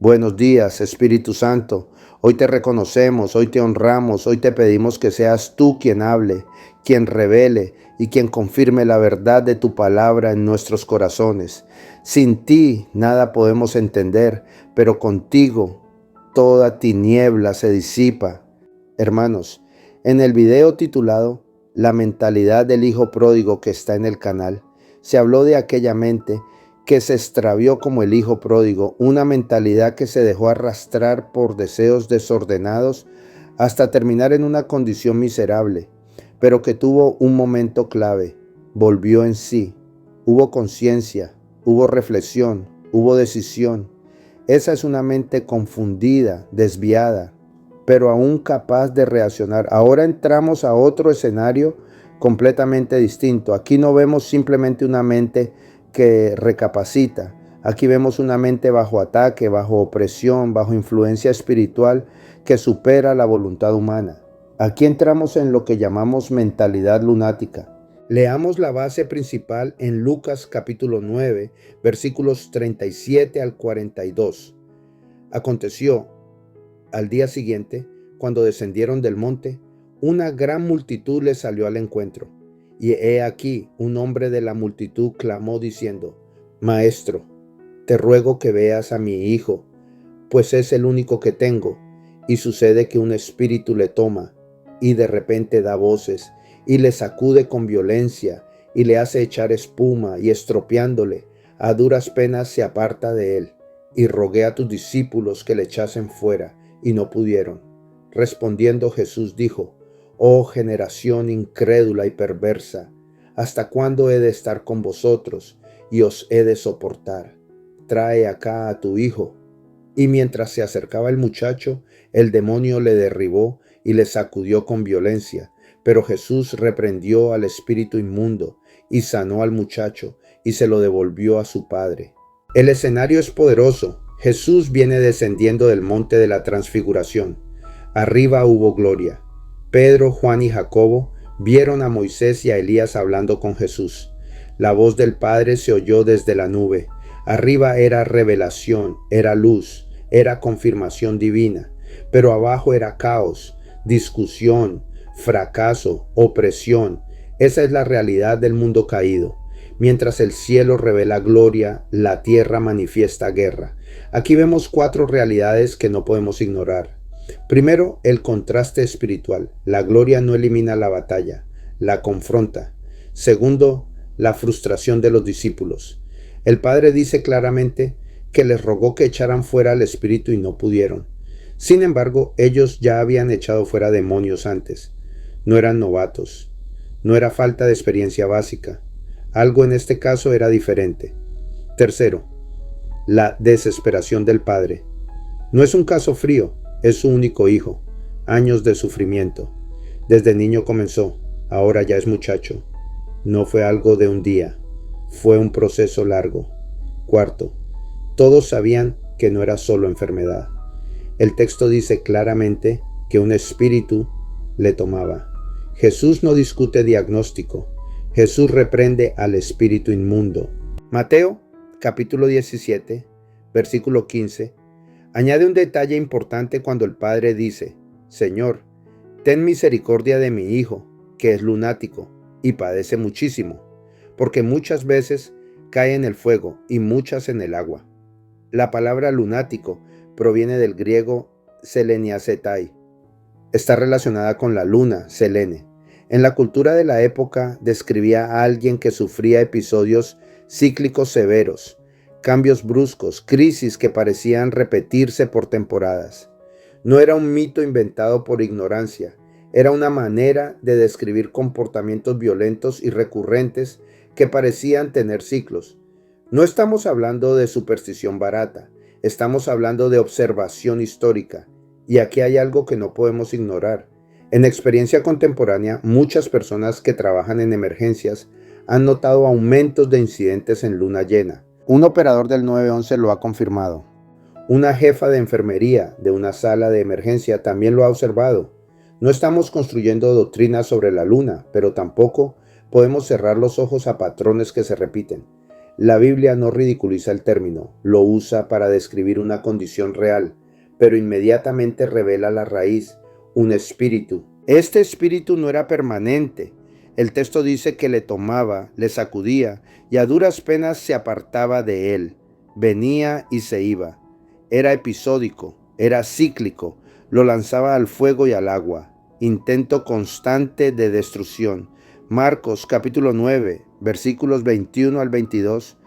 Buenos días, Espíritu Santo. Hoy te reconocemos, hoy te honramos, hoy te pedimos que seas tú quien hable, quien revele y quien confirme la verdad de tu palabra en nuestros corazones. Sin ti nada podemos entender, pero contigo toda tiniebla se disipa. Hermanos, en el video titulado La mentalidad del hijo pródigo que está en el canal, se habló de aquella mente que se extravió como el hijo pródigo, una mentalidad que se dejó arrastrar por deseos desordenados hasta terminar en una condición miserable, pero que tuvo un momento clave, volvió en sí, hubo conciencia, hubo reflexión, hubo decisión. Esa es una mente confundida, desviada, pero aún capaz de reaccionar. Ahora entramos a otro escenario completamente distinto. Aquí no vemos simplemente una mente que recapacita. Aquí vemos una mente bajo ataque, bajo opresión, bajo influencia espiritual que supera la voluntad humana. Aquí entramos en lo que llamamos mentalidad lunática. Leamos la base principal en Lucas capítulo 9, versículos 37 al 42. Aconteció al día siguiente, cuando descendieron del monte, una gran multitud les salió al encuentro. Y he aquí, un hombre de la multitud clamó diciendo: Maestro, te ruego que veas a mi hijo, pues es el único que tengo, y sucede que un espíritu le toma, y de repente da voces, y le sacude con violencia, y le hace echar espuma, y estropeándole, a duras penas se aparta de él. Y rogué a tus discípulos que le echasen fuera, y no pudieron. Respondiendo Jesús dijo: Oh generación incrédula y perversa, ¿hasta cuándo he de estar con vosotros y os he de soportar? Trae acá a tu hijo. Y mientras se acercaba el muchacho, el demonio le derribó y le sacudió con violencia. Pero Jesús reprendió al espíritu inmundo y sanó al muchacho y se lo devolvió a su padre. El escenario es poderoso. Jesús viene descendiendo del monte de la transfiguración. Arriba hubo gloria. Pedro, Juan y Jacobo vieron a Moisés y a Elías hablando con Jesús. La voz del Padre se oyó desde la nube. Arriba era revelación, era luz, era confirmación divina. Pero abajo era caos, discusión, fracaso, opresión. Esa es la realidad del mundo caído. Mientras el cielo revela gloria, la tierra manifiesta guerra. Aquí vemos 4 realidades que no podemos ignorar. Primero, el contraste espiritual. La gloria no elimina la batalla, la confronta. Segundo, la frustración de los discípulos. El Padre dice claramente que les rogó que echaran fuera al espíritu y no pudieron. Sin embargo, ellos ya habían echado fuera demonios antes. No eran novatos. No era falta de experiencia básica. Algo en este caso era diferente. Tercero, la desesperación del Padre. No es un caso frío, es su único hijo. Años de sufrimiento. Desde niño comenzó, ahora ya es muchacho. No fue algo de un día, fue un proceso largo. Cuarto, todos sabían que no era solo enfermedad. El texto dice claramente que un espíritu le tomaba. Jesús no discute diagnóstico. Jesús reprende al espíritu inmundo. Mateo, capítulo 17, versículo 15, añade un detalle importante cuando el Padre dice: Señor, ten misericordia de mi hijo, que es lunático y padece muchísimo, porque muchas veces cae en el fuego y muchas en el agua. La palabra lunático proviene del griego seleniacetai. Está relacionada con la luna, Selene. En la cultura de la época describía a alguien que sufría episodios cíclicos severos, cambios bruscos, crisis que parecían repetirse por temporadas. No era un mito inventado por ignorancia, era una manera de describir comportamientos violentos y recurrentes que parecían tener ciclos. No estamos hablando de superstición barata, estamos hablando de observación histórica, y aquí hay algo que no podemos ignorar. En experiencia contemporánea, muchas personas que trabajan en emergencias han notado aumentos de incidentes en luna llena. Un operador del 911 lo ha confirmado. Una jefa de enfermería de una sala de emergencia también lo ha observado. No estamos construyendo doctrinas sobre la luna, pero tampoco podemos cerrar los ojos a patrones que se repiten. La Biblia no ridiculiza el término, lo usa para describir una condición real, pero inmediatamente revela la raíz, un espíritu. Este espíritu no era permanente. El texto dice que le tomaba, le sacudía y a duras penas se apartaba de él. Venía y se iba. Era episódico, era cíclico, lo lanzaba al fuego y al agua. Intento constante de destrucción. Marcos capítulo 9, versículos 21 al 22,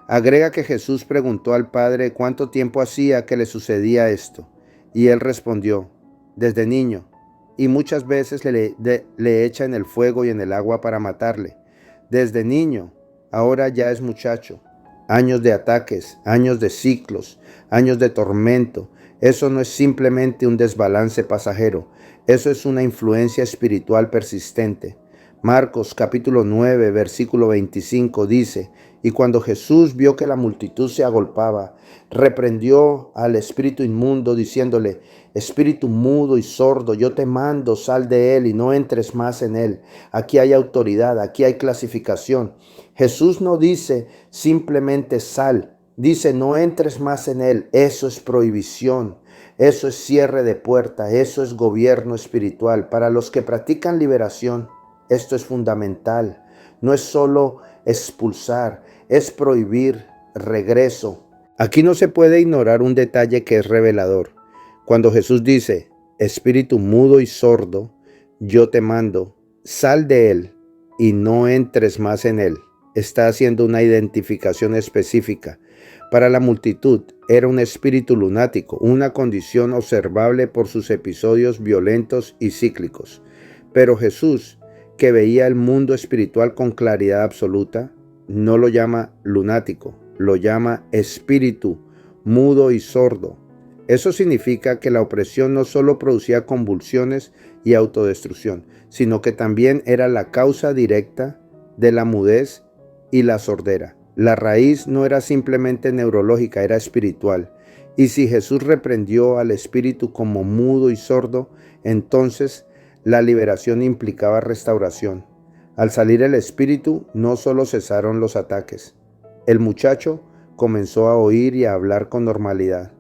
agrega que Jesús preguntó al Padre cuánto tiempo hacía que le sucedía esto. Y él respondió, desde niño, y muchas veces le echa en el fuego y en el agua para matarle. Desde niño, ahora ya es muchacho. Años de ataques, años de ciclos, años de tormento. Eso no es simplemente un desbalance pasajero, eso es una influencia espiritual persistente. Marcos capítulo 9, versículo 25 dice, y cuando Jesús vio que la multitud se agolpaba, reprendió al espíritu inmundo diciéndole, espíritu mudo y sordo, yo te mando, sal de él y no entres más en él. Aquí hay autoridad, aquí hay clasificación. Jesús no dice simplemente sal, dice no entres más en él. Eso es prohibición, eso es cierre de puerta, eso es gobierno espiritual. Para los que practican liberación, esto es fundamental. No es solo expulsar, es prohibir regreso. Aquí no se puede ignorar un detalle que es revelador. Cuando Jesús dice, espíritu mudo y sordo, yo te mando, sal de él y no entres más en él, está haciendo una identificación específica. Para la multitud era un espíritu lunático, una condición observable por sus episodios violentos y cíclicos. Pero Jesús, que veía el mundo espiritual con claridad absoluta, no lo llama lunático, lo llama espíritu mudo y sordo. Eso significa que la opresión no solo producía convulsiones y autodestrucción, sino que también era la causa directa de la mudez y la sordera. La raíz no era simplemente neurológica, era espiritual. Y si Jesús reprendió al espíritu como mudo y sordo, entonces la liberación implicaba restauración. Al salir el espíritu, no solo cesaron los ataques. El muchacho comenzó a oír y a hablar con normalidad.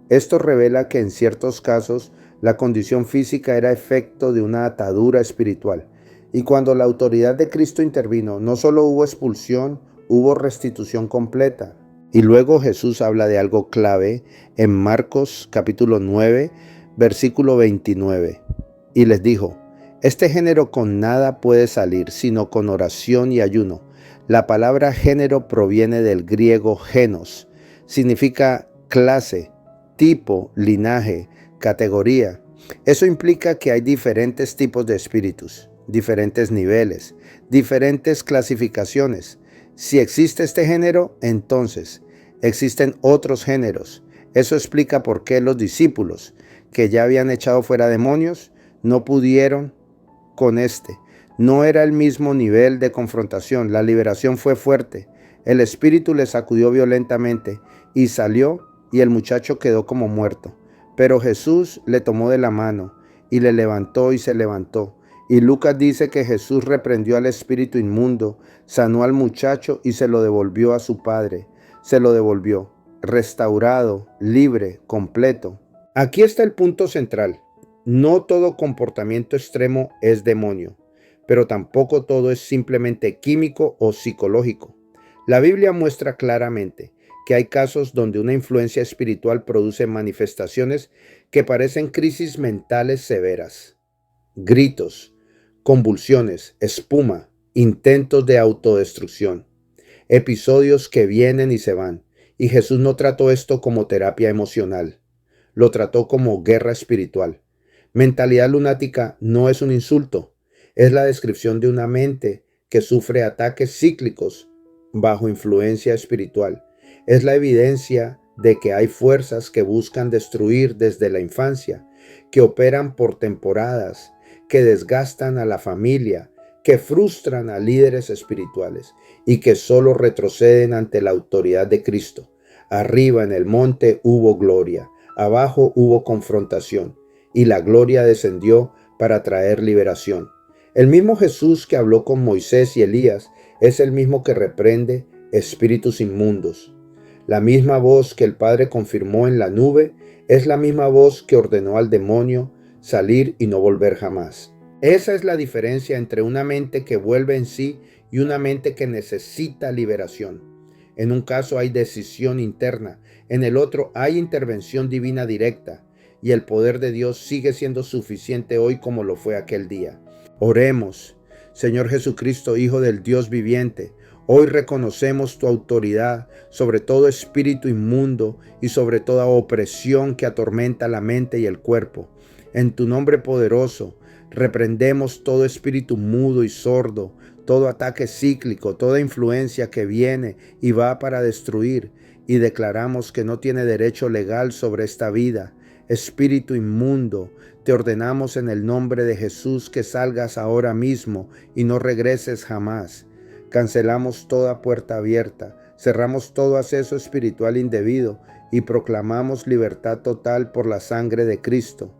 Esto revela que en ciertos casos la condición física era efecto de una atadura espiritual. Y cuando la autoridad de Cristo intervino, no solo hubo expulsión, hubo restitución completa. Y luego Jesús habla de algo clave en Marcos capítulo 9, versículo 29. Y les dijo, este género con nada puede salir, sino con oración y ayuno. La palabra género proviene del griego genos. Significa clase, tipo, linaje, categoría. Eso implica que hay diferentes tipos de espíritus, diferentes niveles, diferentes clasificaciones. Si existe este género, entonces existen otros géneros. Eso explica por qué los discípulos, que ya habían echado fuera demonios, no pudieron con este. No era el mismo nivel de confrontación. La liberación fue fuerte. El espíritu le sacudió violentamente y salió, y el muchacho quedó como muerto. Pero Jesús le tomó de la mano y le levantó y se levantó. Y Lucas dice que Jesús reprendió al espíritu inmundo, sanó al muchacho y se lo devolvió a su padre. Se lo devolvió, restaurado, libre, completo. Aquí está el punto central. No todo comportamiento extremo es demonio, pero tampoco todo es simplemente químico o psicológico. La Biblia muestra claramente que hay casos donde una influencia espiritual produce manifestaciones que parecen crisis mentales severas. Gritos, convulsiones, espuma, intentos de autodestrucción, episodios que vienen y se van. Y Jesús no trató esto como terapia emocional, lo trató como guerra espiritual. Mentalidad lunática no es un insulto, es la descripción de una mente que sufre ataques cíclicos bajo influencia espiritual. Es la evidencia de que hay fuerzas que buscan destruir desde la infancia, que operan por temporadas, que desgastan a la familia, que frustran a líderes espirituales y que solo retroceden ante la autoridad de Cristo. Arriba en el monte hubo gloria, abajo hubo confrontación y la gloria descendió para traer liberación. El mismo Jesús que habló con Moisés y Elías es el mismo que reprende, espíritus inmundos. La misma voz que el Padre confirmó en la nube es la misma voz que ordenó al demonio salir y no volver jamás. Esa es la diferencia entre una mente que vuelve en sí y una mente que necesita liberación. En un caso hay decisión interna, en el otro hay intervención divina directa, y el poder de Dios sigue siendo suficiente hoy como lo fue aquel día. Oremos. Señor Jesucristo, Hijo del Dios viviente, hoy reconocemos tu autoridad sobre todo espíritu inmundo y sobre toda opresión que atormenta la mente y el cuerpo. En tu nombre poderoso, reprendemos todo espíritu mudo y sordo, todo ataque cíclico, toda influencia que viene y va para destruir, y declaramos que no tiene derecho legal sobre esta vida. Espíritu inmundo, te ordenamos en el nombre de Jesús que salgas ahora mismo y no regreses jamás. Cancelamos toda puerta abierta, cerramos todo acceso espiritual indebido y proclamamos libertad total por la sangre de Cristo.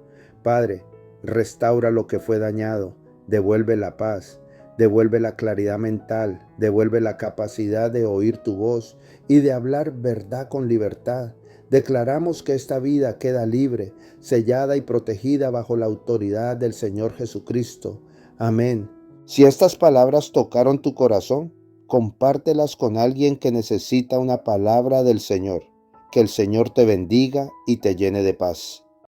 Padre, restaura lo que fue dañado, devuelve la paz, devuelve la claridad mental, devuelve la capacidad de oír tu voz y de hablar verdad con libertad. Declaramos que esta vida queda libre, sellada y protegida bajo la autoridad del Señor Jesucristo. Amén. Si estas palabras tocaron tu corazón, compártelas con alguien que necesita una palabra del Señor. Que el Señor te bendiga y te llene de paz.